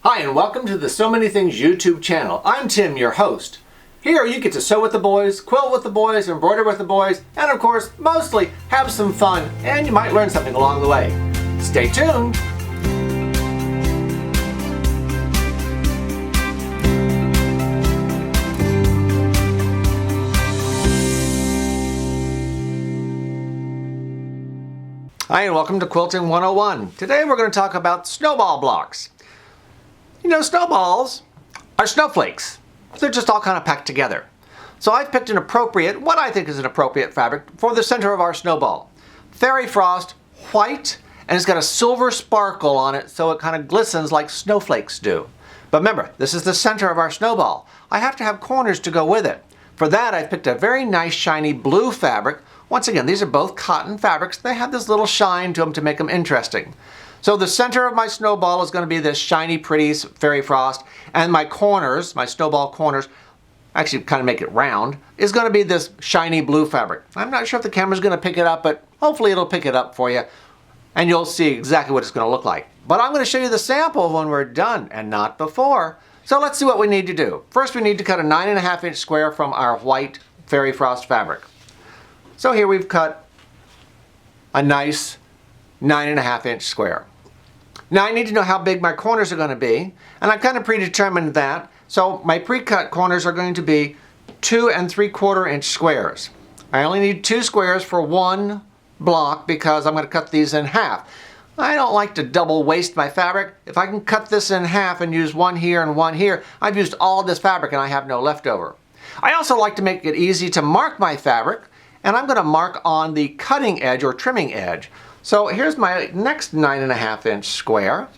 Hi, and welcome to the So Many Things YouTube channel. I'm Tim, your host. Here you get to sew with the boys, quilt with the boys, embroider with the boys, and of course, mostly have some fun, and you might learn something along the way. Stay tuned! Hi, and welcome to Quilting 101. Today we're going to talk about snowball blocks. You know, snowballs are snowflakes. They're just all kind of packed together. So I've picked what I think is an appropriate fabric for the center of our snowball. Fairy frost, white, and it's got a silver sparkle on it so it kind of glistens like snowflakes do. But remember, this is the center of our snowball. I have to have corners to go with it. For that, I've picked a very nice shiny blue fabric. Once again, these are both cotton fabrics. They have this little shine to them to make them interesting. So the center of my snowball is going to be this shiny, pretty fairy frost, and my corners, my snowball corners, actually kind of make it round, is going to be this shiny blue fabric. I'm not sure if the camera's going to pick it up, but hopefully it'll pick it up for you, and you'll see exactly what it's going to look like. But I'm going to show you the sample when we're done, and not before. So let's see what we need to do. First, we need to cut a 9.5-inch square from our white fairy frost fabric. So here we've cut a nice 9.5-inch square. Now I need to know how big my corners are going to be, and I've kind of predetermined that. So my pre-cut corners are going to be 2 3/4-inch squares. I only need 2 squares for one block because I'm going to cut these in half. I don't like to double waste my fabric. If I can cut this in half and use one here and one here, I've used all of this fabric and I have no leftover. I also like to make it easy to mark my fabric, and I'm going to mark on the cutting edge or trimming edge. So here's my next 9.5-inch square,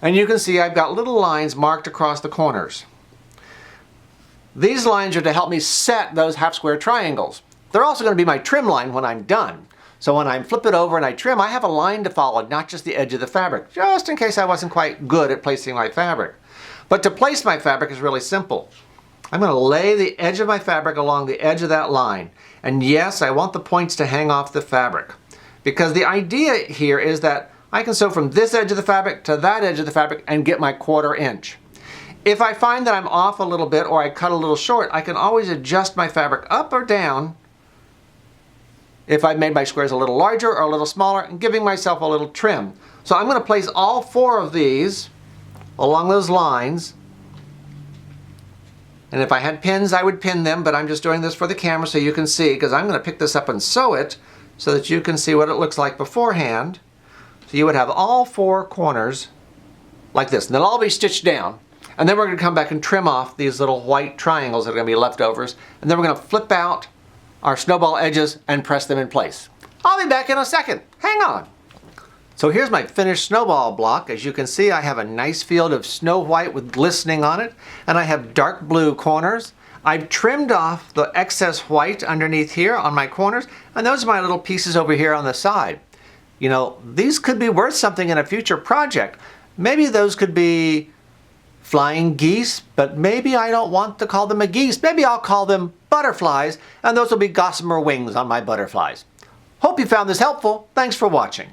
and you can see I've got little lines marked across the corners. These lines are to help me set those half-square triangles. They're also going to be my trim line when I'm done. So when I flip it over and I trim, I have a line to follow, not just the edge of the fabric, just in case I wasn't quite good at placing my fabric. But to place my fabric is really simple. I'm going to lay the edge of my fabric along the edge of that line. And yes, I want the points to hang off the fabric. Because the idea here is that I can sew from this edge of the fabric to that edge of the fabric and get my 1/4 inch. If I find that I'm off a little bit or I cut a little short, I can always adjust my fabric up or down if I've made my squares a little larger or a little smaller, and giving myself a little trim. So I'm going to place all 4 of these along those lines. And if I had pins, I would pin them, but I'm just doing this for the camera so you can see, because I'm going to pick this up and sew it so that you can see what it looks like beforehand. So you would have all 4 corners like this, and they'll all be stitched down. And then we're going to come back and trim off these little white triangles that are going to be leftovers, and then we're going to flip out our snowball edges and press them in place. I'll be back in a second. Hang on. So here's my finished snowball block. As you can see, I have a nice field of snow white with glistening on it, and I have dark blue corners. I've trimmed off the excess white underneath here on my corners, and those are my little pieces over here on the side. You know, these could be worth something in a future project. Maybe those could be flying geese, but maybe I don't want to call them a geese. Maybe I'll call them butterflies, and those will be gossamer wings on my butterflies. Hope you found this helpful. Thanks for watching.